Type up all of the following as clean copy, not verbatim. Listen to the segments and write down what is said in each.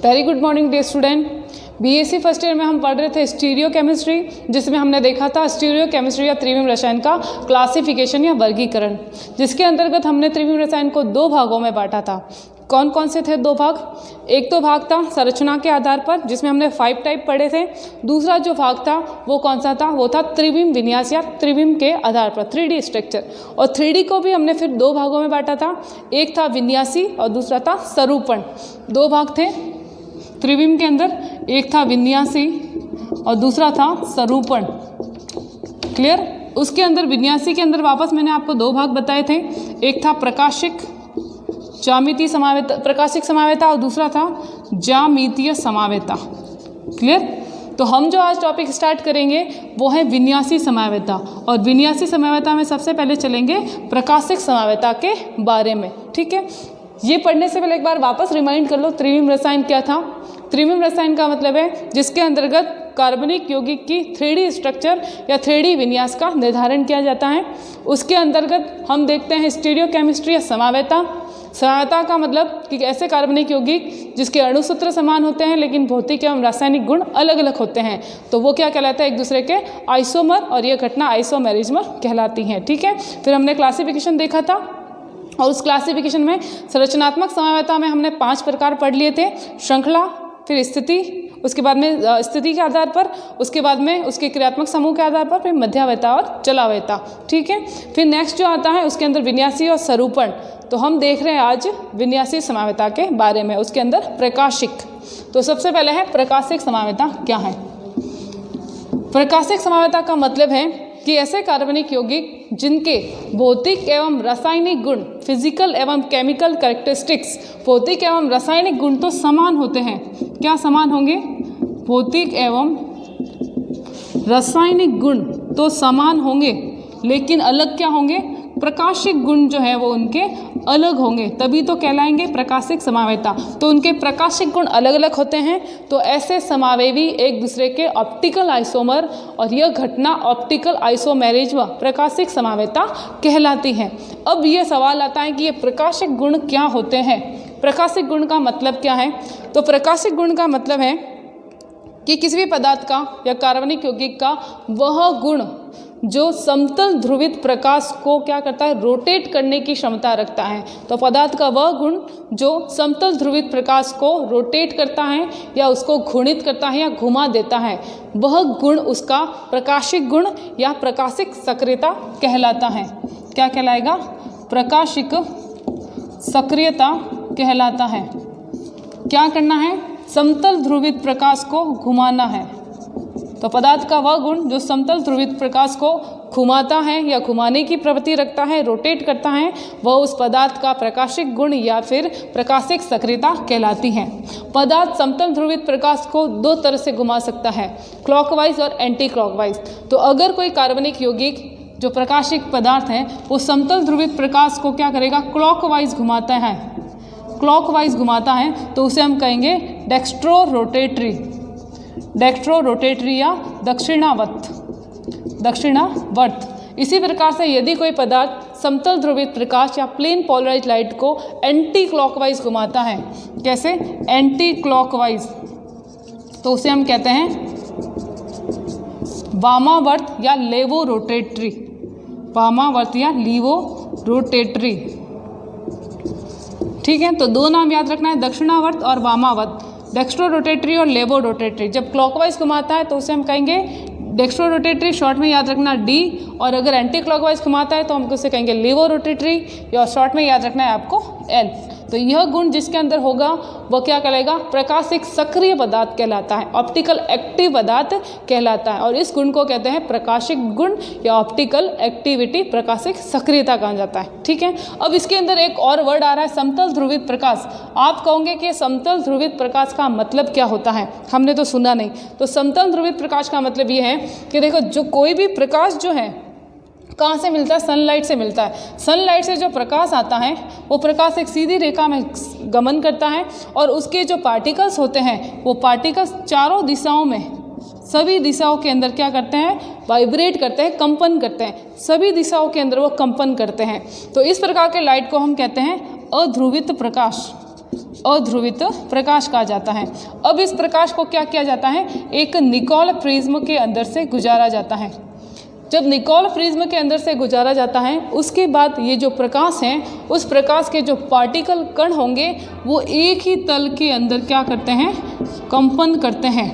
Very good morning day student. BSc first year में हम पढ़ रहे थे स्टीरियो केमिस्ट्री, जिसमें हमने देखा था स्टीरियो केमिस्ट्री या त्रिविम रसायन का क्लासिफिकेशन या वर्गीकरण, जिसके अंतर्गत हमने त्रिविम रसायन को दो भागों में बांटा था। कौन कौन से थे दो भाग? एक तो भाग था संरचना के आधार पर, जिसमें हमने 5 टाइप पढ़े थे। दूसरा जो भाग था वो कौन सा था? वो था त्रिविम विन्यास या त्रिविम के आधार पर 3D स्ट्रक्चर। और 3D को भी हमने फिर दो भागों में बांटा था, एक था विन्यासी और दूसरा था सरूपण। दो भाग थे त्रिविम के अंदर, एक था विन्यासी और दूसरा था सरूपण। क्लियर? उसके अंदर विन्यासी के अंदर वापस मैंने आपको दो भाग बताए थे, एक था प्रकाशिक ज्यामितीय समावेता, प्रकाशिक समावेता, और दूसरा था ज्यामितीय समावेता। क्लियर? तो हम जो आज टॉपिक स्टार्ट करेंगे वो है विन्यासी समावेता, और विन्यासी समावेता में सबसे पहले चलेंगे प्रकाशिक समावेता के बारे में। ठीक है, ये पढ़ने से पहले एक बार वापस रिमाइंड कर लो त्रिविम रसायन क्या था। त्रिविम रसायन का मतलब है जिसके अंतर्गत कार्बनिक यौगिक की 3D स्ट्रक्चर या 3D विन्यास का निर्धारण किया जाता है। उसके अंतर्गत हम देखते हैं स्टीरियो केमिस्ट्री या समावेता। समावेता का मतलब कि ऐसे कार्बनिक यौगिक जिसके अणुसूत्र समान होते हैं लेकिन भौतिक एवं रासायनिक गुण अलग अलग होते हैं, तो वो क्या कहलाता है? एक दूसरे के आइसोमर, और ये घटना आइसोमेरिज्म कहलाती है। ठीक है, फिर हमने क्लासिफिकेशन देखा था, और उस क्लासिफिकेशन में संरचनात्मक समावेता में हमने 5 प्रकार पढ़ लिए थे। श्रृंखला, फिर स्थिति, उसके बाद में स्थिति के आधार पर, उसके बाद में उसके क्रियात्मक समूह के आधार पर, फिर मध्यावयता और चलावयता। ठीक है, फिर नेक्स्ट जो आता है उसके अंदर विन्यासी और सरूपण। तो हम देख रहे हैं आज विन्यासी समावेता के बारे में, उसके अंदर प्रकाशिक। तो सबसे पहले है प्रकाशिक समावेता क्या है। प्रकाशिक समावेता का मतलब है कि ऐसे कार्बनिक यौगिक जिनके भौतिक एवं रासायनिक गुण, फिजिकल एवं केमिकल कैरेक्टरिस्टिक्स, भौतिक एवं रासायनिक गुण तो समान होते हैं। क्या समान होंगे? भौतिक एवं रासायनिक गुण तो समान होंगे, लेकिन अलग क्या होंगे? प्रकाशिक गुण जो है वो उनके अलग होंगे, तभी तो कहलाएंगे प्रकाशिक समावेता। तो उनके प्रकाशिक गुण अलग अलग होते हैं, तो ऐसे समावेवी एक दूसरे के ऑप्टिकल आइसोमर, और यह घटना ऑप्टिकल आइसोमेरिज्म प्रकाशिक समावेता कहलाती है। अब ये सवाल आता है कि ये प्रकाशिक गुण क्या होते हैं? प्रकाशिक गुण का मतलब क्या है? तो प्रकाशिक गुण का मतलब है कि किसी भी पदार्थ का या कार्बनिक यौगिक का वह गुण जो समतल ध्रुवित प्रकाश को क्या करता है? रोटेट करने की क्षमता रखता है। तो पदार्थ का वह गुण जो समतल ध्रुवित प्रकाश को रोटेट करता है या उसको घूर्णित करता है या घुमा देता है, वह गुण उसका प्रकाशिक गुण या प्रकाशिक सक्रियता कहलाता है। क्या कहलाएगा? प्रकाशिक सक्रियता कहलाता है। क्या करना है? समतल ध्रुवित प्रकाश को घुमाना है। तो पदार्थ का वह गुण जो समतल ध्रुवित प्रकाश को घुमाता है या घुमाने की प्रवृत्ति रखता है, रोटेट करता है, वह उस पदार्थ का प्रकाशिक गुण या फिर प्रकाशिक सक्रियता कहलाती है। पदार्थ समतल ध्रुवित प्रकाश को दो तरह से घुमा सकता है, क्लॉकवाइज और एंटी क्लॉकवाइज। तो अगर कोई कार्बनिक यौगिक जो प्रकाशिक पदार्थ है वो समतल ध्रुवित प्रकाश को क्या करेगा? क्लॉकवाइज घुमाता है, क्लॉकवाइज घुमाता है, तो उसे हम कहेंगे डेक्स्ट्रो रोटेटरी, डेक्स्ट्रो रोटेटरी या दक्षिणावर्त, दक्षिणावर्त। इसी प्रकार से यदि कोई पदार्थ समतल ध्रुवित प्रकाश या प्लेन पोलराइज लाइट को एंटी क्लॉकवाइज घुमाता है, कैसे? एंटी क्लॉकवाइज, तो उसे हम कहते हैं वामावर्त या लेवो रोटेटरी, वामावर्त या लीवो रोटेटरी। ठीक है, तो दो नाम याद रखना है, दक्षिणावर्त और वामावर्त, डेक्स्ट्रो रोटेटरी और लेवो रोटेटरी। जब क्लॉकवाइज घुमाता है तो उसे हम कहेंगे डेक्स्ट्रो रोटेटरी, शॉर्ट में याद रखना डी, और अगर एंटी क्लॉकवाइज घुमाता है तो हम उसे कहेंगे लेवो रोटेटरी, या शॉर्ट में याद रखना है आपको एल। तो यह गुण जिसके अंदर होगा वह क्या कहलाएगा? प्रकाशिक सक्रिय पदार्थ कहलाता है, ऑप्टिकल एक्टिव पदार्थ कहलाता है, और इस गुण को कहते हैं प्रकाशिक गुण या ऑप्टिकल एक्टिविटी, प्रकाशिक सक्रियता कहा जाता है। ठीक है, अब इसके अंदर एक और वर्ड आ रहा है, समतल ध्रुवित प्रकाश। आप कहोगे कि समतल ध्रुवित प्रकाश का मतलब क्या होता है? हमने तो सुना नहीं। तो समतल ध्रुवित प्रकाश का मतलब ये है कि देखो, जो कोई भी प्रकाश जो है कहाँ से मिलता है? सनलाइट से मिलता है। सनलाइट से जो प्रकाश आता है वो प्रकाश एक सीधी रेखा में गमन करता है, और उसके जो पार्टिकल्स होते हैं वो पार्टिकल्स चारों दिशाओं में, सभी दिशाओं के अंदर क्या करते हैं? वाइब्रेट करते हैं, कंपन करते हैं, सभी दिशाओं के अंदर वो कंपन करते हैं। तो इस प्रकार के लाइट को हम कहते हैं अध्रुवित प्रकाश, अध्रुवित प्रकाश कहा जाता है। अब इस प्रकाश को क्या किया जाता है, एक निकोल प्रिज्म के अंदर से गुजारा जाता है। जब निकोल प्रिज्म के अंदर से गुजारा जाता है उसके बाद ये जो प्रकाश है, उस प्रकाश के जो पार्टिकल कण होंगे वो एक ही तल के अंदर क्या करते हैं, कंपन करते हैं।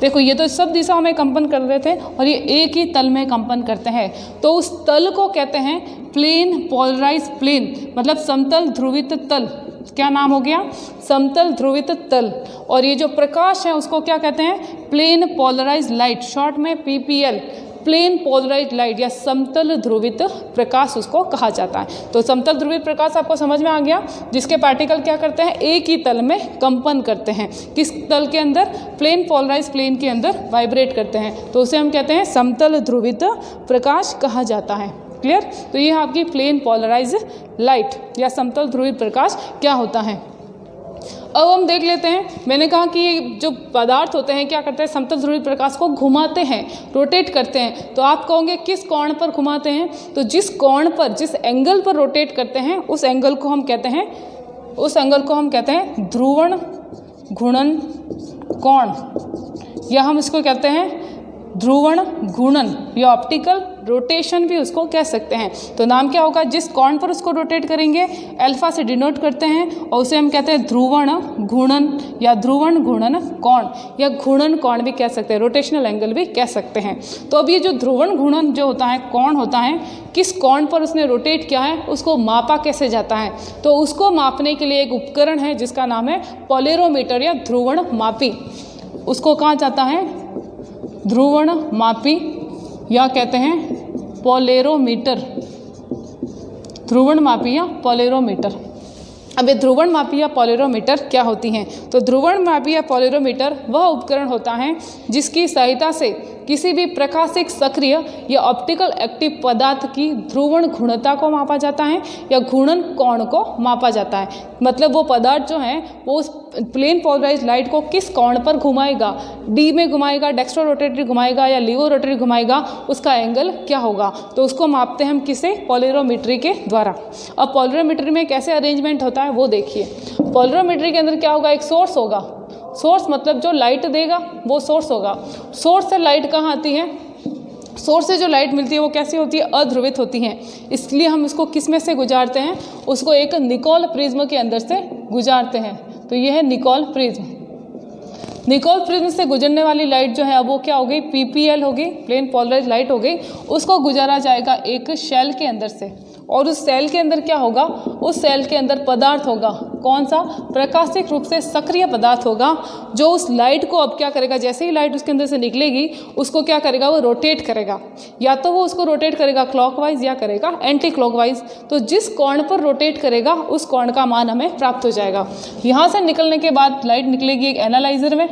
देखो ये तो सब दिशाओं में कंपन कर रहे थे और ये एक ही तल में कंपन करते हैं, तो उस तल को कहते हैं प्लेन पोलराइज प्लेन, मतलब समतल ध्रुवित तल। क्या नाम हो गया, समतल ध्रुवित तल। और ये जो प्रकाश है उसको क्या कहते हैं, प्लेन पोलराइज लाइट, शॉर्ट में PPL, प्लेन पोलराइज लाइट या समतल ध्रुवित प्रकाश उसको कहा जाता है। तो समतल ध्रुवित प्रकाश आपको समझ में आ गया, जिसके पार्टिकल क्या करते हैं, एक ही तल में कंपन करते हैं। किस तल के अंदर, प्लेन पोलराइज प्लेन के अंदर वाइब्रेट करते हैं, तो उसे हम कहते हैं समतल ध्रुवित प्रकाश कहा जाता है। क्लियर। तो ये आपकी प्लेन पोलराइज लाइट या समतल ध्रुवित प्रकाश क्या होता है। अब हम देख लेते हैं, मैंने कहा कि ये जो पदार्थ होते हैं क्या करते हैं, समतल ध्रुवित प्रकाश को घुमाते हैं, रोटेट करते हैं। तो आप कहोगे किस कोण पर घुमाते हैं, तो जिस कोण पर, जिस एंगल पर रोटेट करते हैं उस एंगल को हम कहते हैं, उस एंगल को हम कहते हैं ध्रुवण घूर्णन कोण, या हम इसको कहते हैं ध्रुवण घूर्णन या ऑप्टिकल रोटेशन भी उसको कह सकते हैं। तो नाम क्या होगा, जिस कोण पर उसको रोटेट करेंगे अल्फा से डिनोट करते हैं और उसे हम कहते हैं ध्रुवण घूर्णन या ध्रुवण घूर्णन कोण या घूर्णन कोण भी कह सकते हैं, रोटेशनल एंगल भी कह सकते हैं। तो अब ये जो ध्रुवण घूर्णन जो होता है, कोण होता है, किस कोण पर उसने रोटेट किया है उसको मापा कैसे जाता है, तो उसको मापने के लिए एक उपकरण है जिसका नाम है पोलेरोमीटर या ध्रुवण मापी। उसको कहा जाता है ध्रुवण मापी या कहते हैं पोलेरोमीटर, ध्रुवण मापी या पोलेरोमीटर। अब ये ध्रुवण मापी या पोलेरोमीटर क्या होती हैं, तो ध्रुवण मापी या पोलेरोमीटर वह उपकरण होता है जिसकी सहायता से किसी भी प्रकाशिक सक्रिय या ऑप्टिकल एक्टिव पदार्थ की ध्रुवण घूर्णता को मापा जाता है या घूर्णन कोण को मापा जाता है। मतलब वो पदार्थ जो है वो उस प्लेन पोलराइज लाइट को किस कोण पर घुमाएगा, डी में घुमाएगा, डेक्स्ट्रो रोटेटरी घुमाएगा या लीवो रोटेटरी घुमाएगा, उसका एंगल क्या होगा, तो उसको मापते हैं हम किसे, पोलेरोमीट्री के द्वारा। अब पोलेरोमीट्री में कैसे अरेंजमेंट होता है वो देखिए। पोलेरोमीट्री के अंदर क्या होगा, एक सोर्स होगा, सोर्स मतलब जो लाइट देगा वो सोर्स होगा। सोर्स से लाइट कहाँ आती है, सोर्स से जो लाइट मिलती है वो कैसी होती है, अध्रुवित होती है। इसलिए हम इसको किस में से गुजारते हैं, उसको एक निकोल प्रिज्म के अंदर से गुजारते हैं। तो ये है निकोल प्रिज्म। निकोल प्रिज्म से गुजरने वाली लाइट जो है अब वो क्या हो गई, PPL हो गई, प्लेन पोलराइज लाइट हो गई। उसको गुजारा जाएगा एक शेल के अंदर से, और उस सेल के अंदर क्या होगा, उस सेल के अंदर पदार्थ होगा, कौन सा, प्रकाशिक रूप से सक्रिय पदार्थ होगा, जो उस लाइट को अब क्या करेगा, जैसे ही लाइट उसके अंदर से निकलेगी उसको क्या करेगा, वो रोटेट करेगा। या तो वो उसको रोटेट करेगा क्लॉकवाइज या करेगा एंटी क्लॉकवाइज। तो जिस कोण पर रोटेट करेगा उस कोण का मान हमें प्राप्त हो जाएगा। यहाँ से निकलने के बाद लाइट निकलेगी एक एनालाइजर में,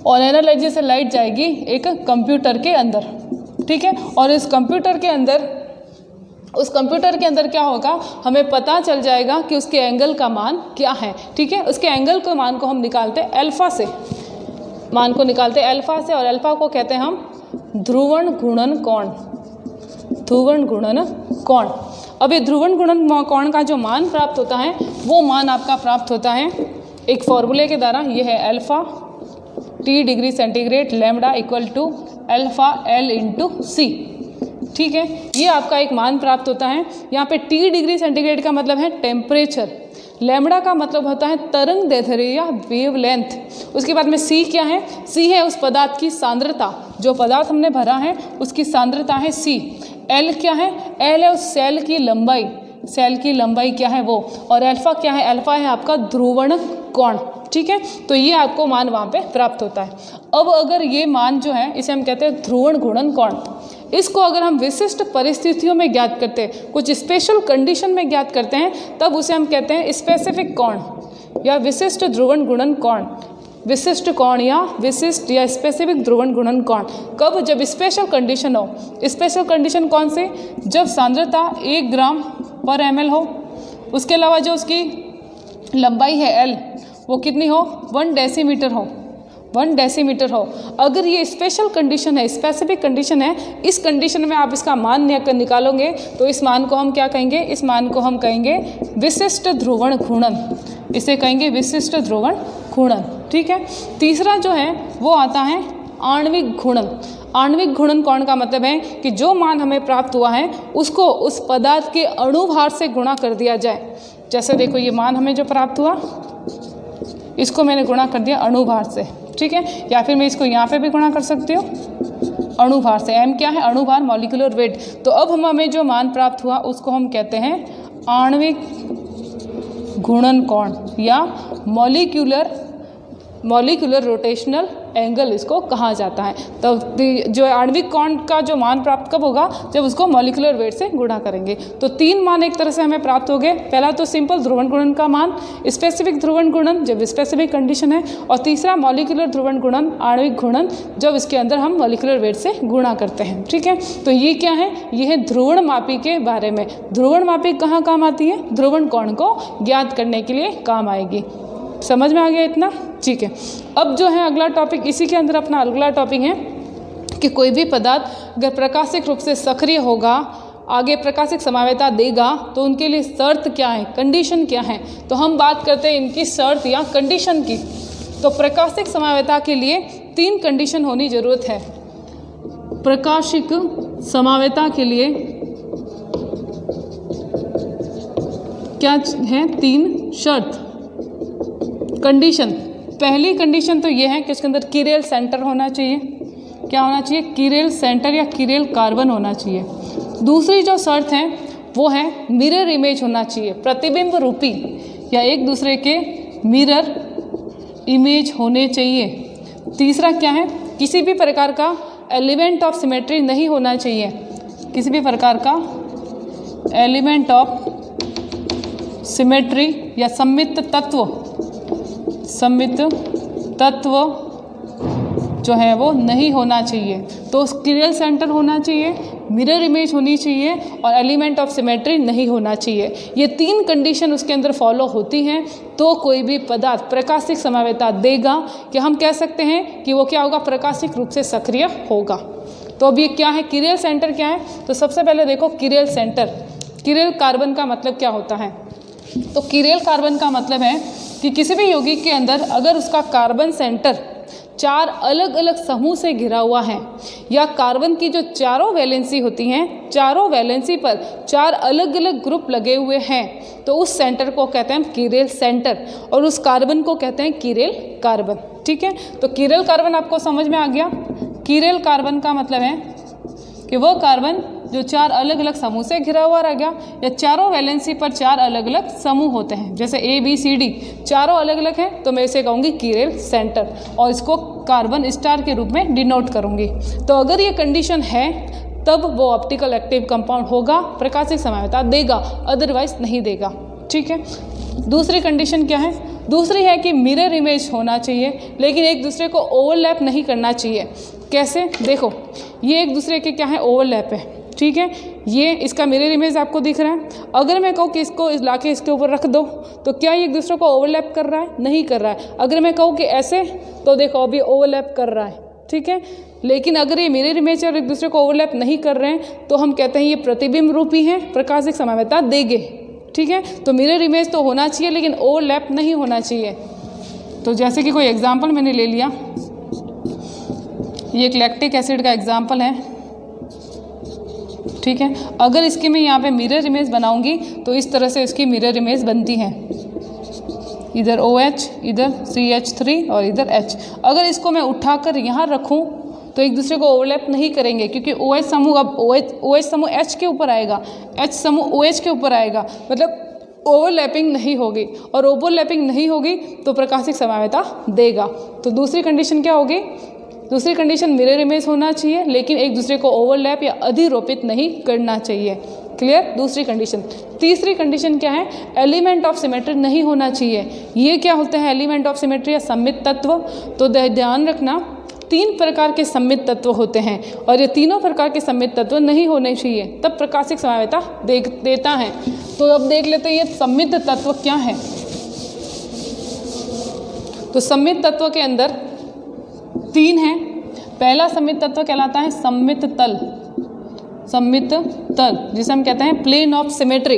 और एनालाइजर से लाइट जाएगी एक कंप्यूटर के अंदर, ठीक है। और इस कंप्यूटर के अंदर, उस कंप्यूटर के अंदर क्या होगा, हमें पता चल जाएगा कि उसके एंगल का मान क्या है, ठीक है। उसके एंगल के मान को हम निकालते हैं अल्फा से, मान को निकालते हैं अल्फा से, और अल्फा को कहते हैं हम ध्रुवण घूर्णन कोण, ध्रुवण घूर्णन कोण। अब ये ध्रुवण घूर्णन कोण का जो मान प्राप्त होता है वो मान आपका प्राप्त होता है एक फॉर्मूले के द्वारा। ये है alpha T degree centigrade lambda equal to alpha L into C, ठीक है। ये आपका एक मान प्राप्त होता है। यहाँ पे T डिग्री सेंटीग्रेड का मतलब है टेम्परेचर, लैम्डा का मतलब होता है तरंग दैर्ध्य या वेव लेंथ। उसके बाद में C क्या है, C है उस पदार्थ की सांद्रता, जो पदार्थ हमने भरा है उसकी सांद्रता है C। L क्या है, L है उस सेल की लंबाई, सेल की लंबाई क्या है वो। और अल्फा क्या है, अल्फा है आपका ध्रुवण कोण, ठीक है। तो ये आपको मान वहाँ पे प्राप्त होता है। अब अगर ये मान जो है इसे हम कहते हैं ध्रुवण घूर्णन कोण। इसको अगर हम विशिष्ट परिस्थितियों में ज्ञात करते हैं, कुछ स्पेशल कंडीशन में ज्ञात करते हैं, तब उसे हम कहते हैं स्पेसिफिक कोण या विशिष्ट ध्रुवण घूर्णन कोण। विशिष्ट कोण या विशिष्ट या स्पेसिफिक ध्रुवण घूर्णन कोण कब, जब स्पेशल कंडीशन हो। स्पेशल कंडीशन कौन से, जब सांद्रता 1 ग्राम पर ml हो, उसके अलावा जो उसकी लंबाई है L वो कितनी हो, 1 डेसीमीटर हो, 1 डेसीमीटर हो। अगर ये स्पेशल कंडीशन है, स्पेसिफिक कंडीशन है, इस कंडीशन में आप इसका मान निकालोगे तो इस मान को हम क्या कहेंगे, इस मान को हम कहेंगे विशिष्ट ध्रुवण घूर्णन। इसे कहेंगे विशिष्ट ध्रुवण घूर्णन। ठीक है। तीसरा जो है वो आता है आणविक घूर्णन। आणविक घूर्णन कोण का मतलब है कि जो मान हमें प्राप्त हुआ है उसको उस पदार्थ के अणुभार से गुणा कर दिया जाए। जैसे देखो ये मान हमें जो प्राप्त हुआ इसको मैंने गुणा कर दिया अणुभार से। ठीक है। या फिर मैं इसको यहाँ पे भी गुणा कर सकती हूँ अणुभार से। m क्या है? अणुभार, मॉलिक्यूलर वेट। तो अब हमें जो मान प्राप्त हुआ उसको हम कहते हैं आणविक घूर्णन कोण या मॉलिक्यूलर रोटेशनल एंगल इसको कहा जाता है। तो जो आणविक कोण का जो मान प्राप्त कब होगा? जब उसको मॉलिक्यूलर वेट से गुणा करेंगे। तो 3 मान एक तरह से हमें प्राप्त हो गए। पहला तो सिंपल ध्रुवण गुणन का मान, स्पेसिफिक ध्रुवण गुणन जब स्पेसिफिक कंडीशन है, और तीसरा मॉलिक्यूलर ध्रुवण गुणन, आणविक घूर्णन, जब इसके अंदर हम मॉलिक्यूलर वेट से गुणा करते हैं। ठीक है। तो ये क्या है? ये है ध्रुवण मापी के बारे में। ध्रुवण मापी कहाँ काम आती है? ध्रुवण कोण को ज्ञात करने के लिए काम आएगी। समझ में आ गया इतना? ठीक है। अब जो है अगला टॉपिक, इसी के अंदर अपना अगला टॉपिक है कि कोई भी पदार्थ अगर प्रकाशिक रूप से सक्रिय होगा, आगे प्रकाशिक समावेता देगा, तो उनके लिए शर्त क्या है, कंडीशन क्या है। तो हम बात करते हैं इनकी शर्त या कंडीशन की। तो प्रकाशिक समावेता के लिए 3 कंडीशन होनी जरूरत है। प्रकाशिक समावेता के लिए क्या है? 3 शर्त, कंडीशन। पहली कंडीशन तो ये है कि इसके अंदर कीरेल सेंटर होना चाहिए। क्या होना चाहिए? कीरेल सेंटर या कीरेल कार्बन होना चाहिए। दूसरी जो शर्त है वो है मिरर इमेज होना चाहिए, प्रतिबिंब रूपी या एक दूसरे के मिरर इमेज होने चाहिए। तीसरा क्या है? किसी भी प्रकार का एलिमेंट ऑफ सिमेट्री नहीं होना चाहिए। किसी भी प्रकार का एलिमेंट ऑफ सिमेट्री या सममित तत्व जो है वो नहीं होना चाहिए। तो कीरेल सेंटर होना चाहिए, मिरर इमेज होनी चाहिए और एलिमेंट ऑफ सिमेट्री नहीं होना चाहिए। ये 3 कंडीशन उसके अंदर फॉलो होती हैं तो कोई भी पदार्थ प्रकाशिक समावेता देगा कि हम कह सकते हैं कि वो क्या होगा? प्रकाशिक रूप से सक्रिय होगा। तो अब ये क्या है? कीरेल सेंटर क्या है? तो सबसे पहले देखो कीरेल सेंटर, कीरेल कार्बन का मतलब क्या होता है? तो कीरेल कार्बन का मतलब है कि किसी भी यौगिक के अंदर अगर उसका कार्बन सेंटर 4 अलग अलग समूह से घिरा हुआ है या कार्बन की जो चारों वैलेंसी होती हैं, चारों वैलेंसी पर 4 अलग अलग ग्रुप लगे हुए हैं, तो उस सेंटर को कहते हैं कीरेल सेंटर और उस कार्बन को कहते हैं कीरेल कार्बन। ठीक है। तो कीरेल कार्बन आपको समझ में आ गया। कीरेल कार्बन का मतलब है कि वो कार्बन जो 4 अलग अलग समूह से घिरा हुआ रह गया या चारों वैलेंसी पर 4 अलग अलग समूह होते हैं, जैसे ABCD चारों अलग अलग हैं, तो मैं इसे कहूँगी कीरेल सेंटर और इसको कार्बन स्टार के रूप में डिनोट करूँगी। तो अगर ये कंडीशन है तब वो ऑप्टिकल एक्टिव कंपाउंड होगा, प्रकाशिक समावेता देगा, अदरवाइज नहीं देगा। ठीक है। दूसरी कंडीशन क्या है? दूसरी है कि मिरर इमेज होना चाहिए, लेकिन एक दूसरे को ओवरलैप नहीं करना चाहिए। कैसे? देखो ये एक दूसरे के क्या है? ओवरलैप है। ठीक है। ये इसका मिरर इमेज आपको दिख रहा है। अगर मैं कहूँ कि इसको लाके इसके ऊपर रख दो तो क्या ये एक दूसरे को ओवरलैप कर रहा है? नहीं कर रहा है। अगर मैं कहूँ कि ऐसे, तो देखो अभी ओवरलैप कर रहा है। ठीक है। लेकिन अगर ये मिरर इमेज और एक दूसरे को ओवरलैप नहीं कर रहे हैं तो हम कहते हैं ये प्रतिबिंब रूपी हैं, प्रकाशिक समावेता देंगे। ठीक है। तो मिरर इमेज तो होना चाहिए लेकिन ओवरलैप नहीं होना चाहिए। तो जैसे कि कोई एग्जाम्पल मैंने ले लिया, ये एक लैक्टिक एसिड का एग्जाम्पल है। ठीक है। अगर इसकी मैं यहाँ पे मिरर इमेज बनाऊंगी तो इस तरह से इसकी मिरर इमेज बनती है, इधर OH, इधर CH3 और इधर H। अगर इसको मैं उठाकर यहाँ रखूँ तो एक दूसरे को ओवरलैप नहीं करेंगे, क्योंकि OH समूह अब OH समूह H के ऊपर आएगा, H समूह OH के ऊपर आएगा, मतलब ओवरलैपिंग नहीं होगी। और ओवरलैपिंग नहीं होगी तो प्रकाशिक समावेता देगा। तो दूसरी कंडीशन क्या होगी? दूसरी कंडीशन मिरर इमेज होना चाहिए लेकिन एक दूसरे को ओवरलैप या अधिरोपित नहीं करना चाहिए। क्लियर? दूसरी कंडीशन। तीसरी कंडीशन क्या है? एलिमेंट ऑफ सिमेट्री नहीं होना चाहिए। ये क्या होते हैं एलिमेंट ऑफ सिमेट्री या सममित तत्व? तो ध्यान रखना 3 प्रकार के सममित तत्व होते हैं और ये तीनों प्रकार के सममित तत्व नहीं होने चाहिए, तब प्रकाशिक समावेता देता है। तो अब देख लेते हैं ये सममित तत्व क्या है। तो सममित तत्व के अंदर 3 हैं। पहला सममित तत्व कहलाता है सममित तल, सममित तल जिसे हम कहते हैं प्लेन ऑफ सिमेट्री।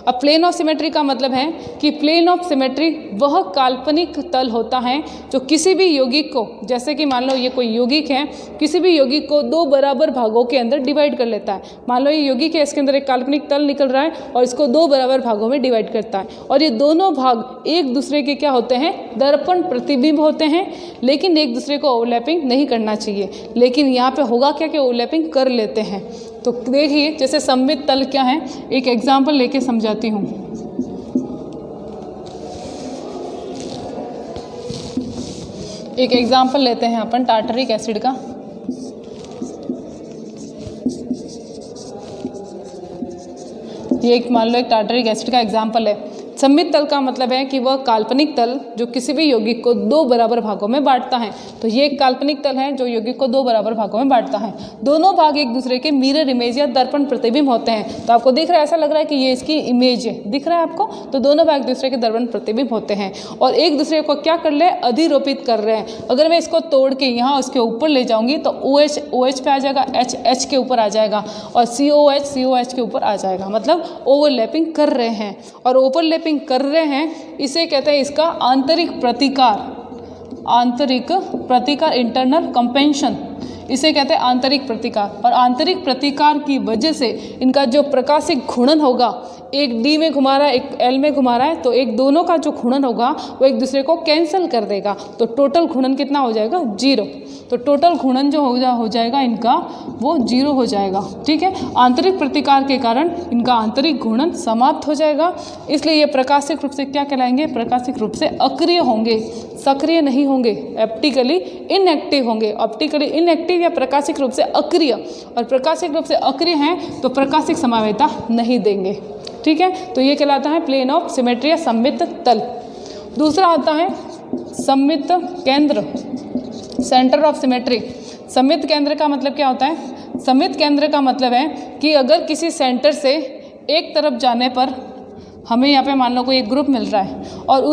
अब प्लेन ऑफ सिमेट्री का मतलब है कि प्लेन ऑफ सिमेट्री वह काल्पनिक तल होता है जो किसी भी यौगिक को, जैसे कि मान लो ये कोई यौगिक है, किसी भी यौगिक को दो बराबर भागों के अंदर डिवाइड कर लेता है। मान लो ये यौगिक है, इसके अंदर एक काल्पनिक तल निकल रहा है और इसको दो बराबर भागों में डिवाइड करता है, और ये दोनों भाग एक दूसरे के क्या होते हैं, दर्पण प्रतिबिंब होते हैं, लेकिन एक दूसरे को ओवरलैपिंग नहीं करना चाहिए। लेकिन यहाँ पे होगा क्या कि ओवरलैपिंग कर लेते हैं। तो देखिए जैसे सममित तल क्या है, एक एग्जाम्पल लेके समझाती हूँ। एक एग्जाम्पल लेते हैं अपन टार्टरिक एसिड का। ये एक मान लो एक टार्टरिक एसिड का एग्जाम्पल है। सममित तल का मतलब है कि वह काल्पनिक तल जो किसी भी यौगिक को दो बराबर भागों में बांटता है। तो ये एक काल्पनिक तल है जो यौगिक को दो बराबर भागों में बांटता है। दोनों भाग एक दूसरे के मिरर इमेज या दर्पण प्रतिबिंब होते हैं। तो आपको दिख रहा है, ऐसा लग रहा है कि ये इसकी इमेज है, दिख रहा है आपको। तो दोनों भाग एक दूसरे के दर्पण प्रतिबिंब होते हैं और एक दूसरे को क्या कर ले, अधिरोपित कर रहे हैं। अगर मैं इसको तोड़ के यहाँ उसके ऊपर ले जाऊँगी तो OH पे आ जाएगा, H के ऊपर आ जाएगा, और COH के ऊपर आ जाएगा। मतलब ओवरलैपिंग कर रहे हैं, और ओवरलैपिंग कर रहे हैं इसे कहते हैं इसका आंतरिक प्रतिकार, इंटरनल कंपेंशन, इसे कहते हैं आंतरिक प्रतिकार। और आंतरिक प्रतिकार की वजह से इनका जो प्रकाशिक घूर्णन होगा, एक D में घुमा रहा है, एक L में घुमा रहा है, तो एक दोनों का जो घूर्णन होगा वो एक दूसरे को कैंसिल कर देगा। तो टोटल घूर्णन कितना हो जाएगा, 0। तो टोटल घूर्णन जो हो जाएगा इनका वो 0 हो जाएगा। ठीक है, आंतरिक प्रतिकार के कारण इनका आंतरिक घूर्णन समाप्त हो जाएगा। इसलिए ये प्रकाशिक रूप से क्या कहलाएंगे, प्रकाशिक रूप से अक्रिय होंगे, सक्रिय नहीं होंगे, ऑप्टिकली इनएक्टिव होंगे। ऑप्टिकली इनएक्टिव या प्रकाशिक रूप से अक्रिय, और प्रकाशिक रूप से अक्रिय हैं तो प्रकाशिक समावेता नहीं देंगे। ठीक है, तो ये कहलाता है प्लेन ऑफ सिमेट्री या सममित तल। दूसरा आता है सममित केंद्र, सेंटर ऑफ सिमेट्री। सममित केंद्र का मतलब क्या होता है, सममित केंद्र का मतलब है कि अगर किसी सेंटर से एक तरफ जाने पर हमें यहाँ पे मान लो कोई एक ग्रुप मिल रहा है, और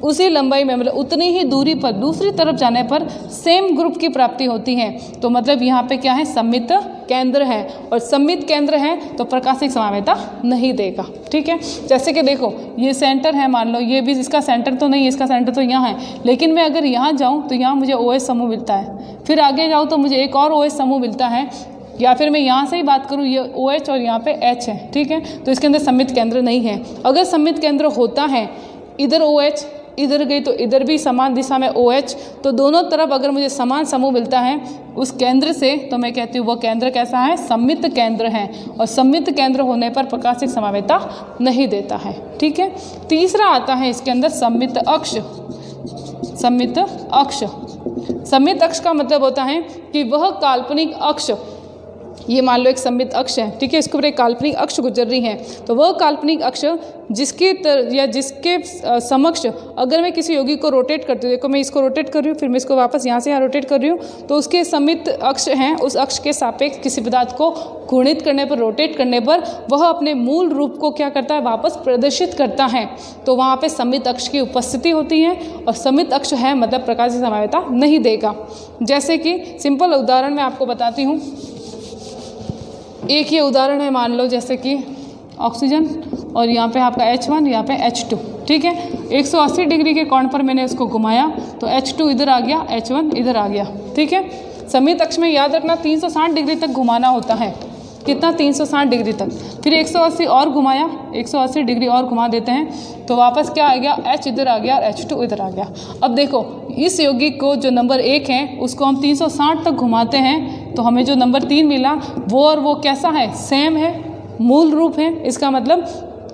उसी लंबाई में, मतलब उतनी ही दूरी पर दूसरी तरफ जाने पर सेम ग्रुप की प्राप्ति होती है, तो मतलब यहाँ पे क्या है, सममित केंद्र है। और सममित केंद्र है तो प्रकाशिक समावेता नहीं देगा। ठीक है, जैसे कि देखो ये सेंटर है, मान लो ये भी इसका सेंटर तो नहीं, इसका सेंटर तो यहाँ है, लेकिन मैं अगर यहाँ जाऊँ तो यहाँ मुझे OH समूह मिलता है, फिर आगे जाऊँ तो मुझे एक और OH समूह मिलता है, या फिर मैं यहाँ से ही बात करूँ, ये OH और यहाँ पे H है। ठीक है, तो इसके अंदर सममित केंद्र नहीं है। अगर सममित केंद्र होता है, इधर OH इधर गई तो इधर भी समान दिशा में OH, तो दोनों तरफ अगर मुझे समान समूह मिलता है उस केंद्र से, तो मैं कहती हूँ वो केंद्र कैसा है, सममित केंद्र है। और सममित केंद्र होने पर प्रकाशिक समावेता नहीं देता है। ठीक है, तीसरा आता है इसके अंदर सममित अक्ष। सममित अक्ष, सममित अक्ष का मतलब होता है कि वह काल्पनिक अक्ष, ये मान लो एक सममित अक्ष है, ठीक है, इसके ऊपर एक काल्पनिक अक्ष गुजर रही है, तो वह काल्पनिक अक्ष जिसके समक्ष अगर मैं किसी यौगिक को रोटेट करती हूँ, देखो मैं इसको रोटेट कर रही हूँ, फिर मैं इसको वापस यहाँ से यहाँ रोटेट कर रही हूँ, तो उसके सममित अक्ष हैं, उस अक्ष के सापेक्ष किसी पदार्थ को घूर्णित करने पर, रोटेट करने पर वह अपने मूल रूप को क्या करता है, वापस प्रदर्शित करता है। तो वहाँ पे सममित अक्ष की उपस्थिति होती है, और सममित अक्ष है मतलब प्रकाशिक समावेता नहीं देगा। जैसे कि सिंपल उदाहरण मैं आपको बताती हूँ। एक ये उदाहरण है, मान लो जैसे कि ऑक्सीजन, और यहाँ पे आपका H1, यहाँ पे H2। ठीक है, 180 डिग्री के कोण पर मैंने इसको घुमाया तो H2 इधर आ गया, H1 इधर आ गया। ठीक है, सममित अक्ष में याद रखना 360 डिग्री तक घुमाना होता है, कितना, 360 डिग्री तक। फिर 180 और घुमाया, 180 डिग्री और घुमा देते हैं तो वापस क्या आ गया, H इधर आ गया और H2 इधर आ गया। अब देखो इस यौगिक को जो नंबर 1 है उसको हम 360 तक घुमाते हैं तो हमें जो नंबर 3 मिला वो और वो कैसा है, सेम है, मूल रूप है। इसका मतलब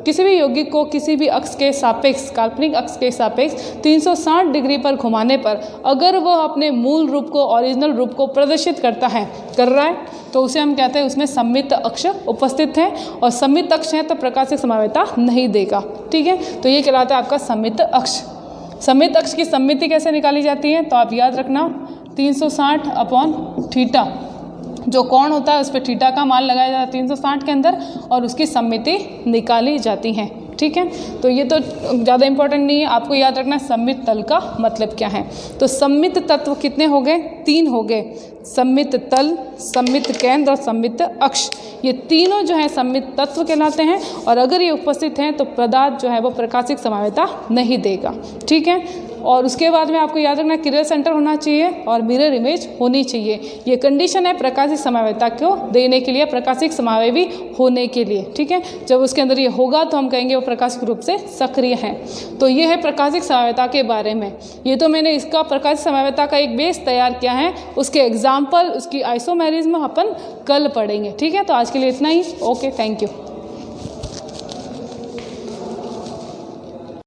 किसी भी यौगिक को किसी भी अक्ष के सापेक्ष, काल्पनिक अक्ष के सापेक्ष 360 डिग्री पर घुमाने पर अगर वह अपने मूल रूप को, ओरिजिनल रूप को प्रदर्शित करता है, कर रहा है, तो उसे हम कहते हैं उसमें सममित अक्ष उपस्थित है। और सममित अक्ष है तो प्रकाशिक समावेता नहीं देगा। ठीक है, तो ये कहलाता है आपका सममित अक्ष। सममित अक्ष की सममिति कैसे निकाली जाती है, तो आप याद रखना 360/θ, जो कोण होता है उस पर थीटा का मान लगाया जाता है 360 के अंदर, और उसकी सममिति निकाली जाती है। ठीक है। तो ये तो ज़्यादा इंपॉर्टेंट नहीं है, आपको याद रखना है सममित तल का मतलब क्या है। तो सममित तत्व कितने हो गए? 3 हो गए, सममित तल, सममित केंद्र और सममित अक्ष। ये तीनों जो है सममित तत्व कहलाते हैं, और अगर ये उपस्थित हैं तो पदार्थ जो है वो प्रकाशिक समवायता नहीं देगा, ठीक है। और उसके बाद में आपको याद रखना किरण सेंटर होना चाहिए और मिरर इमेज होनी चाहिए। ये कंडीशन है प्रकाशिक समवायता को देने के लिए, प्रकाशिक समावयवी होने के लिए, ठीक है। जब उसके अंदर ये होगा तो हम कहेंगे वो प्रकाशिक रूप से सक्रिय है। तो ये है प्रकाशिक समवायता के बारे में। ये तो मैंने इसका प्रकाशिक समवायता का एक बेस तैयार किया है, उसके एग्जाम्पल, उसकी आइसोमेरिज्म अपन कल पढ़ेंगे, ठीक है। तो आज के लिए इतना ही। Okay, thank you.